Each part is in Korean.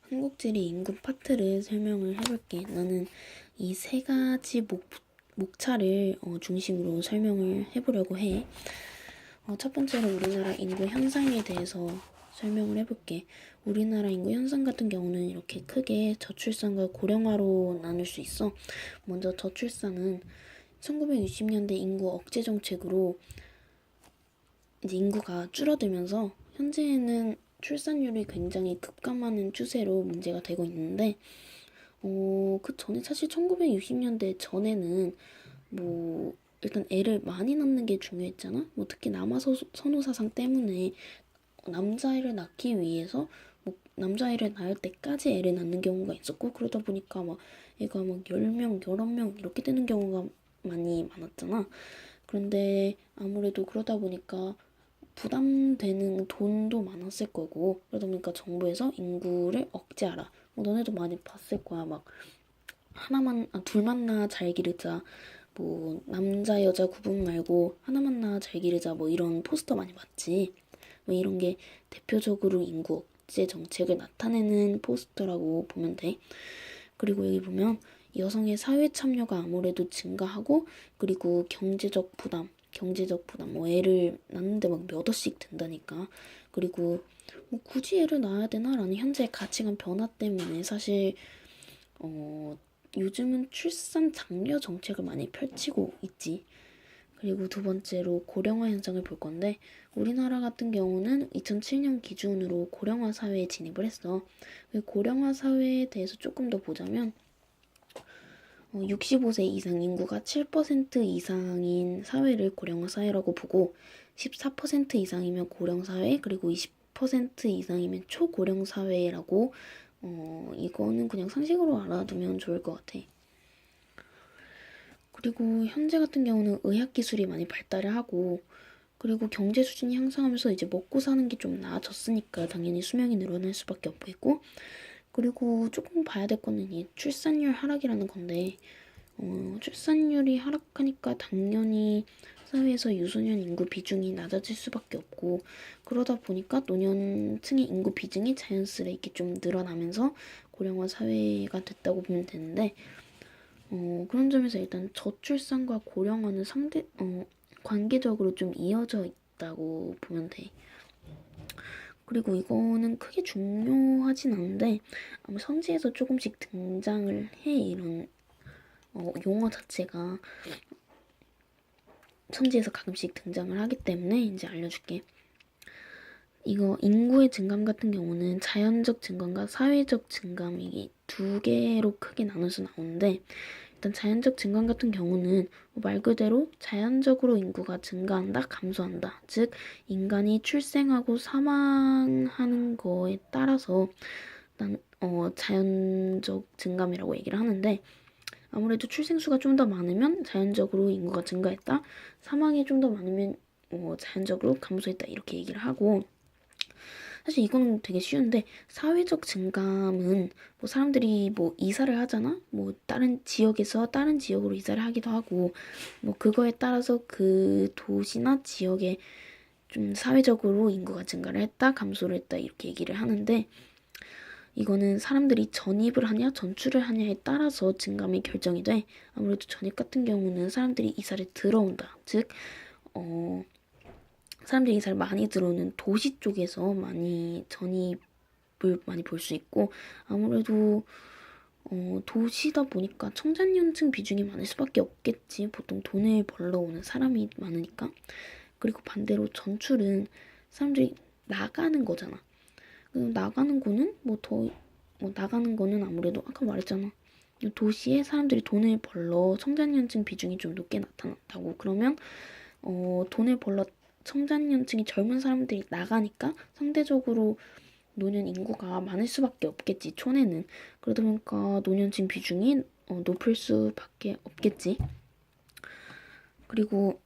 한국지리 인구 파트를 설명을 해볼게. 나는 이 세 가지 목차를 중심으로 설명을 해보려고 해. 첫 번째로 우리나라 인구 현상에 대해서 설명을 해볼게. 우리나라 인구 현상 같은 경우는 이렇게 크게 저출산과 고령화로 나눌 수 있어. 먼저 저출산은 1960년대 인구 억제 정책으로 이제 인구가 줄어들면서 현재는 출산율이 굉장히 급감하는 추세로 문제가 되고 있는데, 그 전에 사실 1960년대 전에는 뭐 일단 애를 많이 낳는 게 중요했잖아. 뭐 특히 남아 선호 사상 때문에 남자아이를 낳기 위해서 뭐 남자아이를 낳을 때까지 애를 낳는 경우가 있었고, 그러다 보니까 막 애가 막 10명, 11명 이렇게 되는 경우가 많이 많았잖아. 그런데 아무래도 그러다 보니까 부담되는 돈도 많았을 거고, 그러다 보니까 정부에서 인구를 억제하라. 너네도 많이 봤을 거야. 막 둘만 낳아 잘 기르자. 뭐 남자 여자 구분 말고 하나만 낳아 잘 기르자. 뭐 이런 포스터 많이 봤지. 뭐 이런 게 대표적으로 인구 억제 정책을 나타내는 포스터라고 보면 돼. 그리고 여기 보면 여성의 사회 참여가 아무래도 증가하고, 그리고 경제적 부담, 뭐 애를 낳는데 막 몇 억씩 든다니까. 그리고 뭐 굳이 애를 낳아야 되나라는 현재의 가치관 변화 때문에 사실 요즘은 출산 장려 정책을 많이 펼치고 있지. 그리고 두 번째로 고령화 현상을 볼 건데, 우리나라 같은 경우는 2007년 기준으로 고령화 사회에 진입을 했어. 고령화 사회에 대해서 조금 더 보자면 65세 이상 인구가 7% 이상인 사회를 고령화 사회라고 보고, 14% 이상이면 고령 사회, 그리고 20% 이상이면 초고령 사회라고, 이거는 그냥 상식으로 알아두면 좋을 것 같아. 그리고 현재 같은 경우는 의학 기술이 많이 발달을 하고, 그리고 경제 수준이 향상하면서 이제 먹고 사는 게 좀 나아졌으니까 당연히 수명이 늘어날 수밖에 없겠고, 그리고 조금 봐야 될 거는 이 출산율 하락이라는 건데, 출산율이 하락하니까 당연히 사회에서 유소년 인구 비중이 낮아질 수밖에 없고, 그러다 보니까 노년층의 인구 비중이 자연스레 좀 늘어나면서 고령화 사회가 됐다고 보면 되는데, 그런 점에서 일단 저출산과 고령화는 관계적으로 좀 이어져 있다고 보면 돼. 그리고 이거는 크게 중요하진 않은데, 아마 선지에서 조금씩 등장을 해. 이런 용어 자체가 선지에서 가끔씩 등장을 하기 때문에 이제 알려줄게. 이거 인구의 증감 같은 경우는 자연적 증감과 사회적 증감이 두 개로 크게 나눠서 나오는데, 일단 자연적 증감 같은 경우는 말 그대로 자연적으로 인구가 증가한다, 감소한다. 즉 인간이 출생하고 사망하는 거에 따라서 자연적 증감이라고 얘기를 하는데, 아무래도 출생수가 좀 더 많으면 자연적으로 인구가 증가했다, 사망이 좀 더 많으면 자연적으로 감소했다, 이렇게 얘기를 하고, 사실 이거는 되게 쉬운데, 사회적 증감은 뭐 사람들이 뭐 이사를 하잖아? 뭐 다른 지역에서 다른 지역으로 이사를 하기도 하고, 뭐 그거에 따라서 그 도시나 지역에 좀 사회적으로 인구가 증가를 했다, 감소를 했다, 이렇게 얘기를 하는데, 이거는 사람들이 전입을 하냐 전출을 하냐에 따라서 증감이 결정이 돼. 아무래도 전입 같은 경우는 사람들이 이사를 들어온다. 즉 사람들이 이사를 많이 들어오는 도시 쪽에서 많이 전입을 많이 볼 수 있고, 아무래도 도시다 보니까 청장년층 비중이 많을 수밖에 없겠지. 보통 돈을 벌러 오는 사람이 많으니까. 그리고 반대로 전출은 사람들이 나가는 거잖아. 나가는 거는 나가는 거는 아무래도 아까 말했잖아. 도시에 사람들이 돈을 벌러 청장년층 비중이 좀 높게 나타난다고. 그러면 돈을 벌러 청장년층이 젊은 사람들이 나가니까 상대적으로 노년 인구가 많을 수밖에 없겠지, 촌에는. 그러다 보니까 노년층 비중이 높을 수밖에 없겠지. 그리고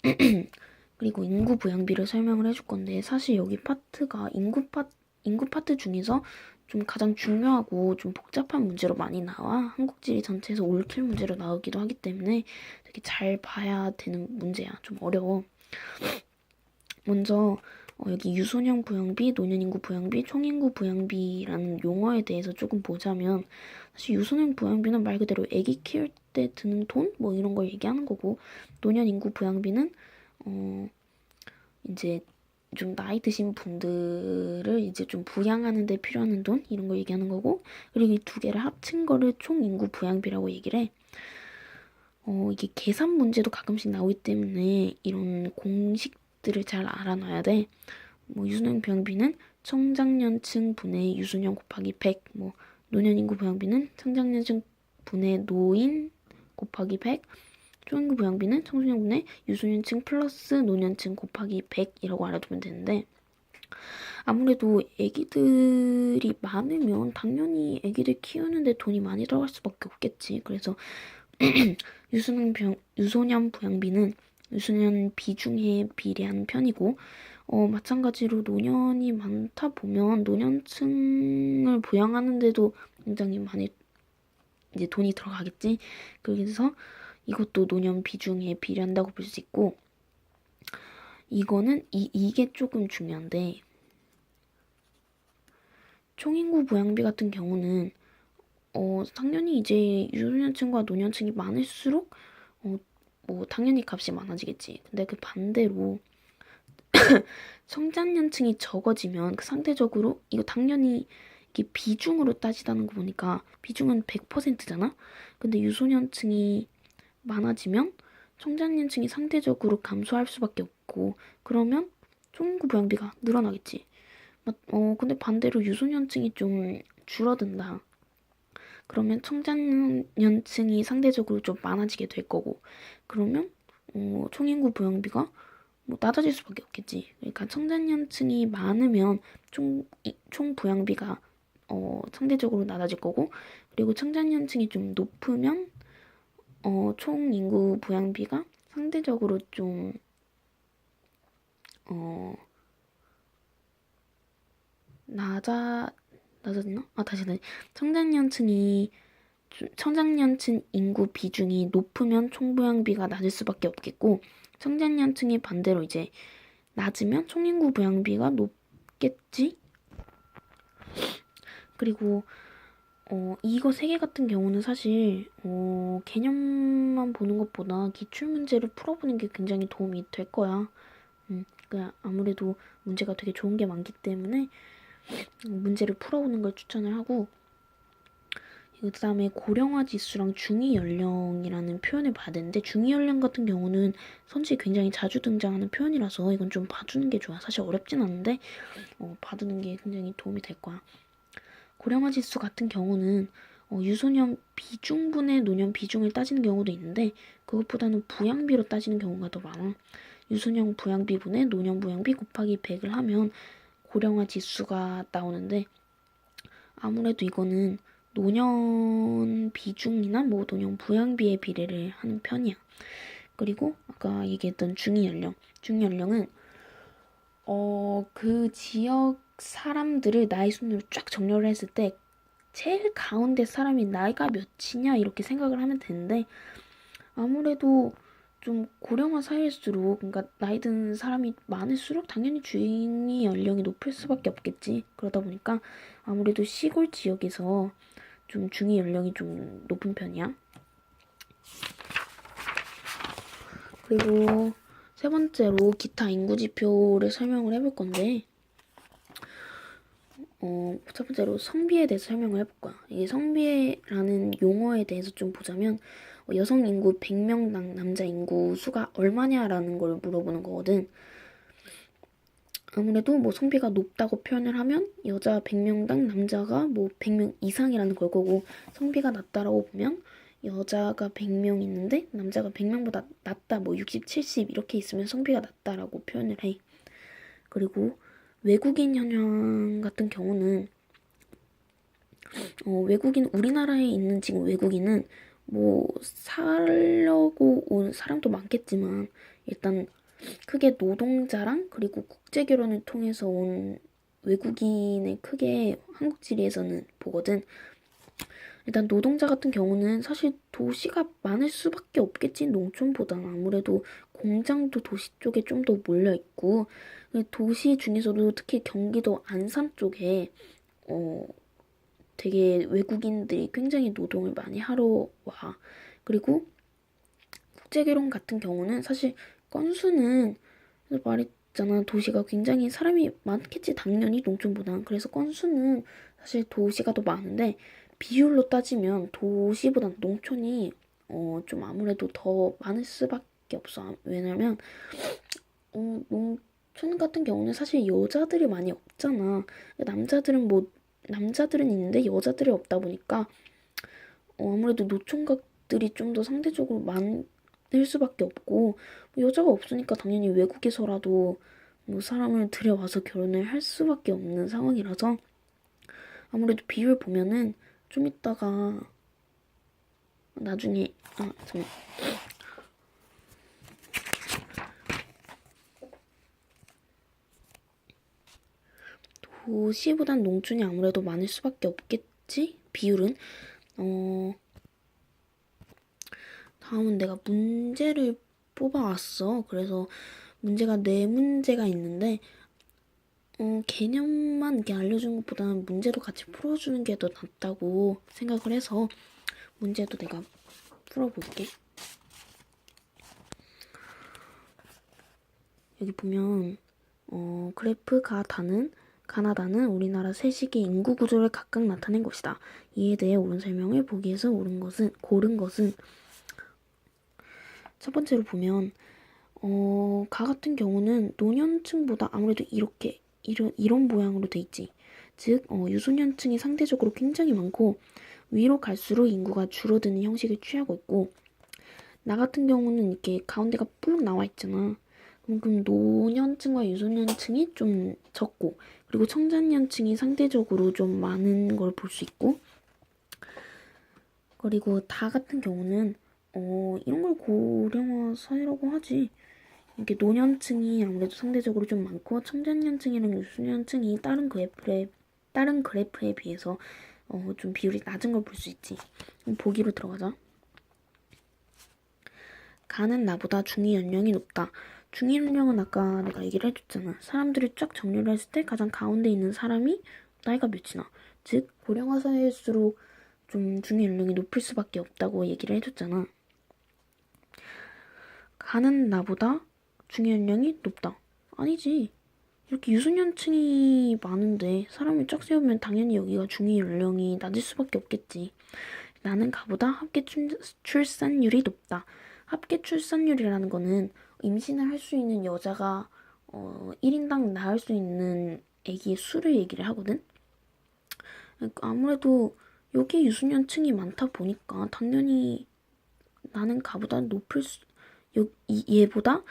그리고 인구 부양비를 설명을 해줄 건데, 사실 여기 파트가 인구 파트 중에서 좀 가장 중요하고 좀 복잡한 문제로 많이 나와. 한국지리 전체에서 올킬 문제로 나오기도 하기 때문에 되게 잘 봐야 되는 문제야. 좀 어려워. 먼저 여기 유소년 부양비, 노년인구 부양비, 총인구 부양비라는 용어에 대해서 조금 보자면 사실 유소년 부양비는 말 그대로 아기 키울 때 드는 돈? 뭐 이런 걸 얘기하는 거고 노년인구 부양비는 이제 좀 나이 드신 분들을 이제 좀 부양하는 데 필요한 돈? 이런 걸 얘기하는 거고 그리고 이 두 개를 합친 거를 총인구 부양비라고 얘기를 해. 이게 계산 문제도 가끔씩 나오기 때문에 이런 공식들을 잘 알아놔야 돼. 뭐 유소년 부양비는 청장년층 분의 유소년 곱하기 100, 뭐 노년인구 부양비는 청장년층 분의 노인 곱하기 100, 총인구 부양비는 청소년 분의 유소년층 플러스 노년층 곱하기 100이라고 알아두면 되는데 아무래도 애기들이 많으면 당연히 애기들 키우는데 돈이 많이 들어갈 수밖에 없겠지. 그래서 유소년 부양비는 유소년 비중에 비례한 편이고 마찬가지로 노년이 많다 보면 노년층을 부양하는데도 굉장히 많이 이제 돈이 들어가겠지. 그래서 이것도 노년 비중에 비례한다고 볼 수 있고 이거는 이게 조금 중요한데 총인구 부양비 같은 경우는 당연히 이제 유소년층과 노년층이 많을수록 뭐 당연히 값이 많아지겠지. 근데 그 반대로 청장년층이 적어지면 그 상대적으로 이거 당연히 이게 비중으로 따지다는 거 보니까 비중은 100%잖아. 근데 유소년층이 많아지면 청장년층이 상대적으로 감소할 수밖에 없고 그러면 총인구 부양비가 늘어나겠지. 근데 반대로 유소년층이 좀 줄어든다. 그러면 청장년층이 상대적으로 좀 많아지게 될 거고 그러면 총인구 부양비가 뭐 낮아질 수밖에 없겠지. 그러니까 청장년층이 많으면 총 부양비가 상대적으로 낮아질 거고 그리고 청장년층이 좀 높으면 총 인구 부양비가 상대적으로 좀 낮아졌나? 다시. 청장년층 인구 비중이 높으면 총 부양비가 낮을 수밖에 없겠고 청장년층이 반대로 이제 낮으면 총인구 부양비가 높겠지. 그리고 이거 세 개 같은 경우는 사실 개념만 보는 것보다 기출 문제를 풀어보는 게 굉장히 도움이 될 거야. 그러니까 아무래도 문제가 되게 좋은 게 많기 때문에 문제를 풀어보는 걸 추천을 하고 그 다음에 고령화 지수랑 중위 연령이라는 표현을 봐야 되는데 중위 연령 같은 경우는 선지에 굉장히 자주 등장하는 표현이라서 이건 좀 봐두는 게 좋아. 사실 어렵진 않은데 봐두는 게 굉장히 도움이 될 거야. 고령화 지수 같은 경우는 유소년 비중분의 노년 비중을 따지는 경우도 있는데 그것보다는 부양비로 따지는 경우가 더 많아. 유소년 부양비분의 노년 부양비 곱하기 100을 하면 고령화 지수가 나오는데 아무래도 이거는 노년 비중이나 뭐 노년 부양비의 비례를 하는 편이야. 그리고 아까 얘기했던 중위 연령은 그 지역 사람들을 나이 순으로 쫙 정렬을 했을 때 제일 가운데 사람이 나이가 몇이냐 이렇게 생각을 하면 되는데 아무래도 좀 고령화 사회일수록 그러니까 나이 든 사람이 많을수록 당연히 중위 연령이 높을 수밖에 없겠지. 그러다 보니까 아무래도 시골 지역에서 좀 중위 연령이 좀 높은 편이야. 그리고 세 번째로 기타 인구 지표를 설명을 해볼 건데 첫 번째로 성비에 대해서 설명을 해볼 거야. 이게 성비라는 용어에 대해서 좀 보자면 여성 인구 100명당 남자 인구 수가 얼마냐라는 걸 물어보는 거거든. 아무래도 뭐 성비가 높다고 표현을 하면 여자 100명당 남자가 뭐 100명 이상이라는 걸 거고 성비가 낮다라고 보면 여자가 100명 있는데 남자가 100명보다 낮다 뭐 60, 70 이렇게 있으면 성비가 낮다라고 표현을 해. 그리고 외국인 현황 같은 경우는 우리나라에 있는 지금 외국인은 뭐 살려고 온 사람도 많겠지만 일단 크게 노동자랑 그리고 국제 결혼을 통해서 온 외국인을 크게 한국 지리에서는 보거든. 일단 노동자 같은 경우는 사실 도시가 많을 수밖에 없겠지, 농촌보다는. 아무래도 공장도 도시 쪽에 좀 더 몰려 있고, 도시 중에서도 특히 경기도 안산 쪽에 어, 되게 외국인들이 굉장히 노동을 많이 하러 와. 그리고 국제결혼 같은 경우는 사실 건수는 말했잖아. 도시가 굉장히 사람이 많겠지, 당연히 농촌보다. 그래서 건수는 사실 도시가 더 많은데 비율로 따지면 도시보다 농촌이 좀 아무래도 더 많을 수밖에 없어. 왜냐면 농촌 같은 경우는 사실 여자들이 많이 없잖아. 남자들은 있는데 여자들이 없다 보니까 아무래도 노총각들이 좀 더 상대적으로 많을 수밖에 없고, 뭐 여자가 없으니까 당연히 외국에서라도 뭐 사람을 들여와서 결혼을 할 수밖에 없는 상황이라서 아무래도 비율 보면은 좀 이따가 나중에 잠깐 도시보단 농촌이 아무래도 많을 수밖에 없겠지? 비율은. 다음은 내가 문제를 뽑아왔어. 그래서 문제가 네 문제가 있는데 개념만 이렇게 알려주는 것보다는 문제도 같이 풀어주는 게 더 낫다고 생각을 해서 문제도 내가 풀어볼게. 여기 보면 그래프 가나다는 우리나라 세식의 인구 구조를 각각 나타낸 것이다. 이에 대해 옳은 설명을 보기 위해서 고른 것은 첫 번째로 보면 가 같은 경우는 노년층보다 아무래도 이런 모양으로 돼 있지. 즉 유소년층이 상대적으로 굉장히 많고 위로 갈수록 인구가 줄어드는 형식을 취하고 있고, 나 같은 경우는 이렇게 가운데가 뿔 나와 있잖아. 그럼 노년층과 유소년층이 좀 적고, 그리고 청장년층이 상대적으로 좀 많은 걸 볼 수 있고, 그리고 다 같은 경우는 이런 걸 고령화 사회라고 하지. 이렇게 노년층이 아무래도 상대적으로 좀 많고 청장년층이랑 유소년층이 다른 그래프에 비해서 좀 비율이 낮은 걸 볼 수 있지. 보기로 들어가자. 가는 나보다 중위 연령이 높다. 중위 연령은 아까 내가 얘기를 해줬잖아. 사람들이 쫙 정리를 했을 때 가장 가운데 있는 사람이 나이가 몇이나. 즉 고령화 사회일수록 좀 중위 연령이 높을 수밖에 없다고 얘기를 해줬잖아. 가는 나보다 중위 연령이 높다. 아니지. 이렇게 유소년층이 많은데 사람이 쫙 세우면 당연히 여기가 중위 연령이 낮을 수밖에 없겠지. 나는 가보다 합계 출산율이 높다. 합계 출산율이라는 거는 임신을 할 수 있는 여자가 1인당 낳을 수 있는 아기의 수를 얘기를 하거든. 아무래도 여기 유소년층이 많다 보니까 당연히 나는 가보다 얘보다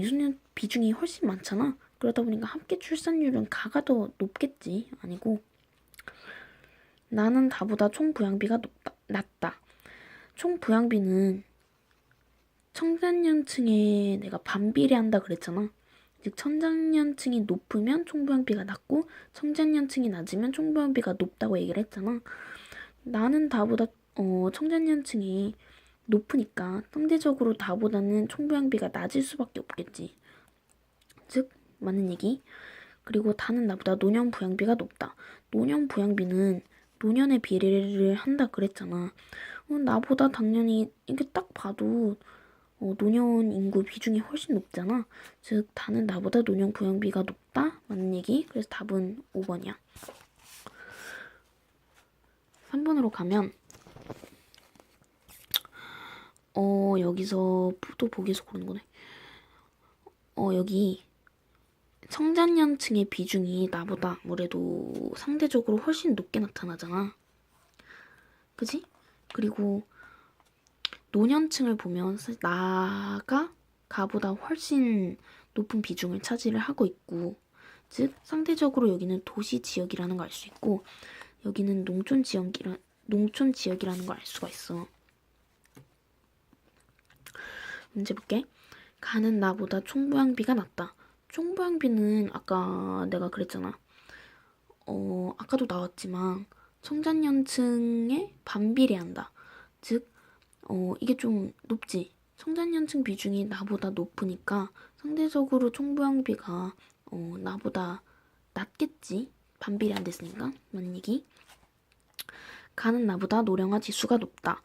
유소년 비중이 훨씬 많잖아. 그러다 보니까 합계 출산율은 가가 더 높겠지. 아니고, 나는 다보다 총 부양비가 낮다. 총 부양비는 청장년층에 내가 반비례한다 그랬잖아. 즉 청장년층이 높으면 총부양비가 낮고 청장년층이 낮으면 총부양비가 높다고 얘기를 했잖아. 나는 다보다 청장년층이 높으니까 상대적으로 다보다는 총부양비가 낮을 수밖에 없겠지. 즉 맞는 얘기. 그리고 다는 나보다 노년 부양비가 높다. 노년 부양비는 노년의 비례를 한다 그랬잖아. 나보다 당연히 이게 딱 봐도 노년 인구 비중이 훨씬 높잖아. 즉 다는 나보다 노년 부양비가 높다. 맞는 얘기. 그래서 답은 5번이야. 3번으로 가면 여기서 또 보기에서 고르는 거네. 여기 청장년층의 비중이 나보다 아무래도 상대적으로 훨씬 높게 나타나잖아. 그지? 그리고 노년층을 보면 나가 가보다 훨씬 높은 비중을 차지를 하고 있고, 즉 상대적으로 여기는 도시 지역이라는 걸 알 수 있고 여기는 농촌 지역이라는 걸 알 수가 있어. 문제 볼게. 가는 나보다 총부양비가 낮다. 총부양비는 아까 내가 그랬잖아. 아까도 나왔지만 청장년층에 반비례한다. 즉, 이게 좀 높지. 청장년층 비중이 나보다 높으니까 상대적으로 총부양비가 나보다 낮겠지. 반비례 안 됐으니까. 맞는 얘기. 가는 나보다 노령화 지수가 높다.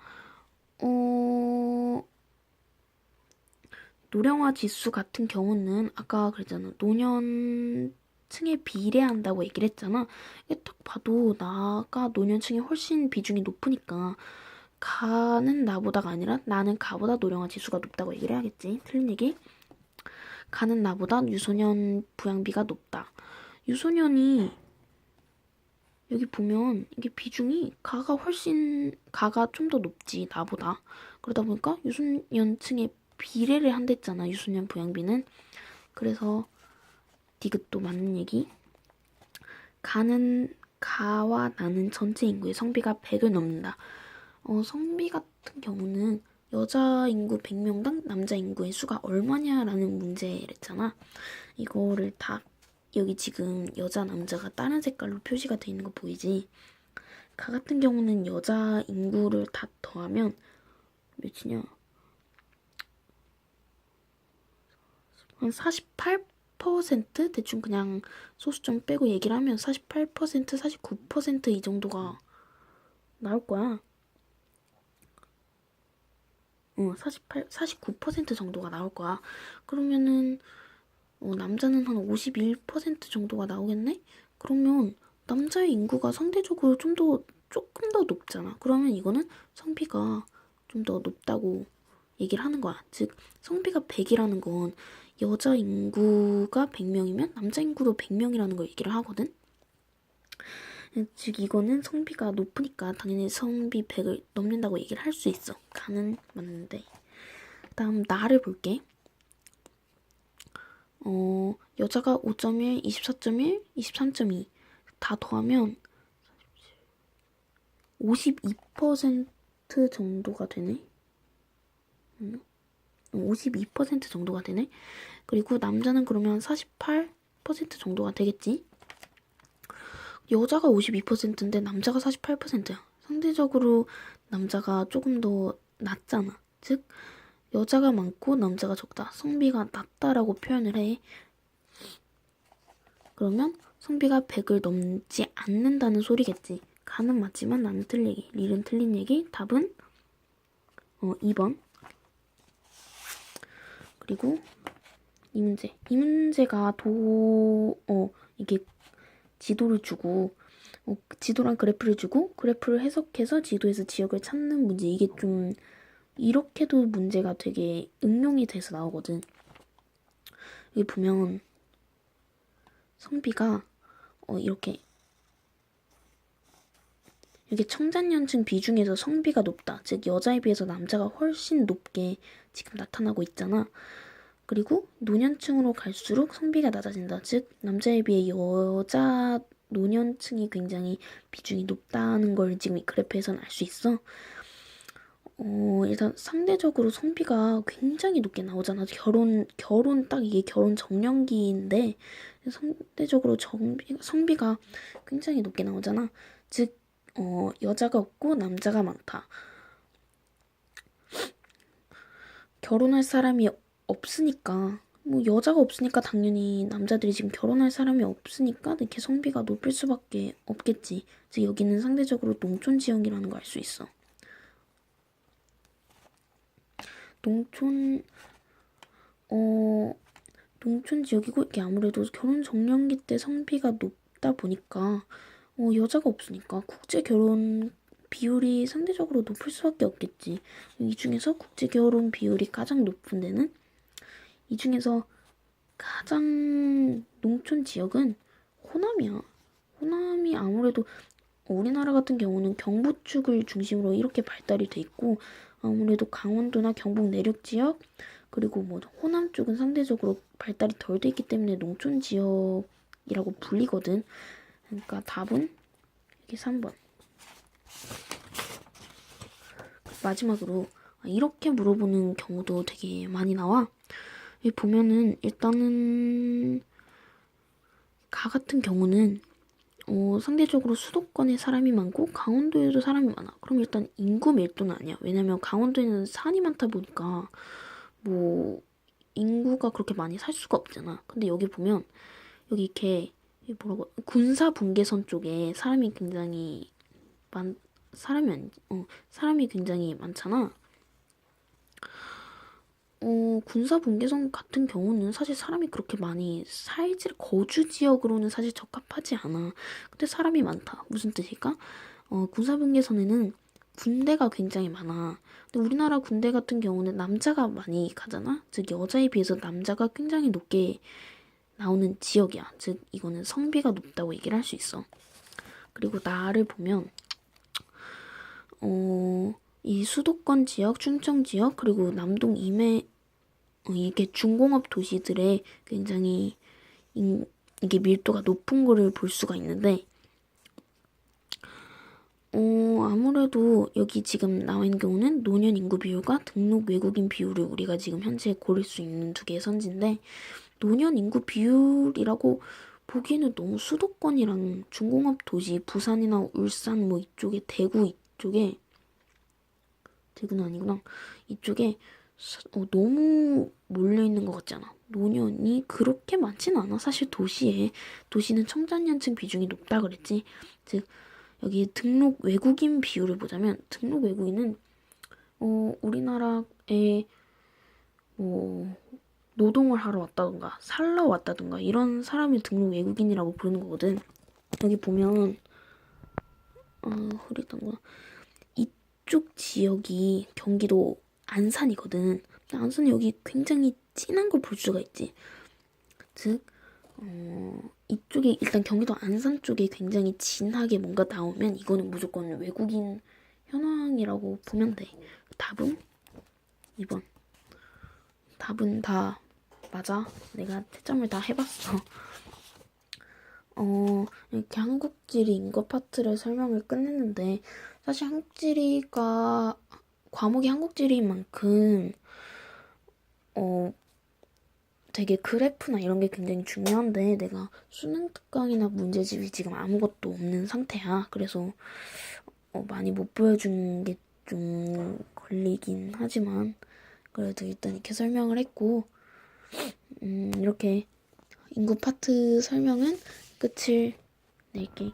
노령화 지수 같은 경우는 아까 그랬잖아. 노년층에 비례한다고 얘기를 했잖아. 이게 딱 봐도 나가 노년층이 훨씬 비중이 높으니까 가는 나보다가 아니라 나는 가보다 노령화 지수가 높다고 얘기를 해야겠지. 틀린 얘기. 가는 나보다 유소년 부양비가 높다. 유소년이 여기 보면 이게 비중이 가가 좀 더 높지 나보다. 그러다 보니까 유소년층에 비례를 한댔잖아. 유소년 부양비는. 그래서 디귿도 맞는 얘기. 가와 나는 전체 인구의 성비가 100을 넘는다. 성비 같은 경우는 여자 인구 100명당 남자 인구의 수가 얼마냐라는 문제랬잖아. 이거를 다 여기 지금 여자 남자가 다른 색깔로 표시가 돼 있는 거 보이지? 가 같은 경우는 여자 인구를 다 더하면 몇이냐? 한 48% 대충 그냥 소수점 빼고 얘기를 하면 48%, 49% 이 정도가 나올 거야. 49% 정도가 나올 거야. 그러면은 남자는 한 51% 정도가 나오겠네? 그러면 남자의 인구가 상대적으로 조금 더 높잖아. 그러면 이거는 성비가 좀 더 높다고 얘기를 하는 거야. 즉, 성비가 100이라는 건 여자 인구가 100명이면 남자 인구도 100명이라는 걸 얘기를 하거든? 즉, 이거는 성비가 높으니까 당연히 성비 100을 넘는다고 얘기를 할 수 있어. 가는 맞는데. 다음, 나를 볼게. 여자가 5.1, 24.1, 23.2 다 더하면 52% 정도가 되네. 52% 정도가 되네. 그리고 남자는 그러면 48% 정도가 되겠지. 여자가 52%인데 남자가 48%야. 상대적으로 남자가 조금 더 낮잖아. 즉, 여자가 많고 남자가 적다. 성비가 낮다라고 표현을 해. 그러면 성비가 100을 넘지 않는다는 소리겠지. 가는 맞지만 나는 틀린 얘기. 릴은 틀린 얘기. 답은 2번. 그리고 이 문제. 이 문제가 이게 지도를 주고 지도랑 그래프를 주고 그래프를 해석해서 지도에서 지역을 찾는 문제. 이게 좀 이렇게도 문제가 되게 응용이 돼서 나오거든. 여기 보면 성비가 이렇게 청장년층 비중에서 성비가 높다. 즉 여자에 비해서 남자가 훨씬 높게 지금 나타나고 있잖아. 그리고 노년층으로 갈수록 성비가 낮아진다. 즉 남자에 비해 여자 노년층이 굉장히 비중이 높다는 걸 지금 이 그래프에서는 알 수 있어. 일단 상대적으로 성비가 굉장히 높게 나오잖아. 결혼 딱 이게 결혼 정년기인데 상대적으로 성비가 굉장히 높게 나오잖아. 즉 여자가 없고 남자가 많다. 결혼할 사람이 없으니까 여자가 없으니까 당연히 남자들이 지금 결혼할 사람이 없으니까 이렇게 성비가 높을 수밖에 없겠지. 즉 여기는 상대적으로 농촌 지역이라는 걸 알 수 있어. 농촌 지역이고 이게 아무래도 결혼 정년기 때 성비가 높다 보니까 여자가 없으니까 국제 결혼 비율이 상대적으로 높을 수밖에 없겠지. 이 중에서 국제 결혼 비율이 가장 높은 데는 이 중에서 가장 농촌 지역은 호남이야. 호남이 아무래도 우리나라 같은 경우는 경부 축을 중심으로 이렇게 발달이 돼 있고 아무래도 강원도나 경북 내륙 지역 그리고 호남 쪽은 상대적으로 발달이 덜 돼 있기 때문에 농촌 지역이라고 불리거든. 그러니까 답은 여기 3번. 마지막으로 이렇게 물어보는 경우도 되게 많이 나와. 여기 보면은 일단은 가 같은 경우는 상대적으로 수도권에 사람이 많고 강원도에도 사람이 많아. 그럼 일단 인구 밀도는 아니야. 왜냐면 강원도에는 산이 많다 보니까 뭐 인구가 그렇게 많이 살 수가 없잖아. 근데 여기 보면 여기 이렇게 뭐라고 군사 분계선 쪽에 사람이 굉장히 사람이 굉장히 많잖아. 군사 분계선 같은 경우는 사실 사람이 그렇게 많이 살지, 거주 지역으로는 사실 적합하지 않아. 근데 사람이 많다. 무슨 뜻일까? 군사 분계선에는 군대가 굉장히 많아. 근데 우리나라 군대 같은 경우는 남자가 많이 가잖아? 즉, 여자에 비해서 남자가 굉장히 높게 나오는 지역이야. 즉, 이거는 성비가 높다고 얘기를 할 수 있어. 그리고 나를 보면, 이 수도권 지역, 충청 지역, 그리고 남동 이게 중공업 도시들의 굉장히 이게 밀도가 높은 거를 볼 수가 있는데, 아무래도 여기 지금 나와 있는 경우는 노년 인구 비율과 등록 외국인 비율을 우리가 지금 현재 고를 수 있는 두 개의 선지인데, 노년 인구 비율이라고 보기에는 너무 수도권이랑 중공업 도시, 부산이나 울산 뭐 이쪽에 대구 이쪽에 대구는 아니구나. 이쪽에 너무 몰려있는 것 같잖아. 노년이 그렇게 많지는 않아. 사실 도시는 청장년층 비중이 높다 그랬지. 즉 여기 등록 외국인 비율을 보자면 등록 외국인은 우리나라에 뭐 노동을 하러 왔다던가 살러 왔다던가 이런 사람을 등록 외국인이라고 부르는 거거든. 여기 보면 흐릿한구나. 이쪽 지역이 경기도 안산이거든. 안산은 여기 굉장히 진한 걸 볼 수가 있지. 즉, 이쪽에 일단 경기도 안산 쪽에 굉장히 진하게 뭔가 나오면 이거는 무조건 외국인 현황이라고 보면 돼. 답은 2번. 답은 다 맞아. 내가 채점을 다 해봤어. 이렇게 한국지리 인거 파트를 설명을 끝냈는데 사실 한국지리가 과목이 한국지리인 만큼 되게 그래프나 이런 게 굉장히 중요한데 내가 수능 특강이나 문제집이 지금 아무것도 없는 상태야. 그래서 많이 못 보여준 게 좀 걸리긴 하지만 그래도 일단 이렇게 설명을 했고 이렇게 인구 파트 설명은 끝을 낼게.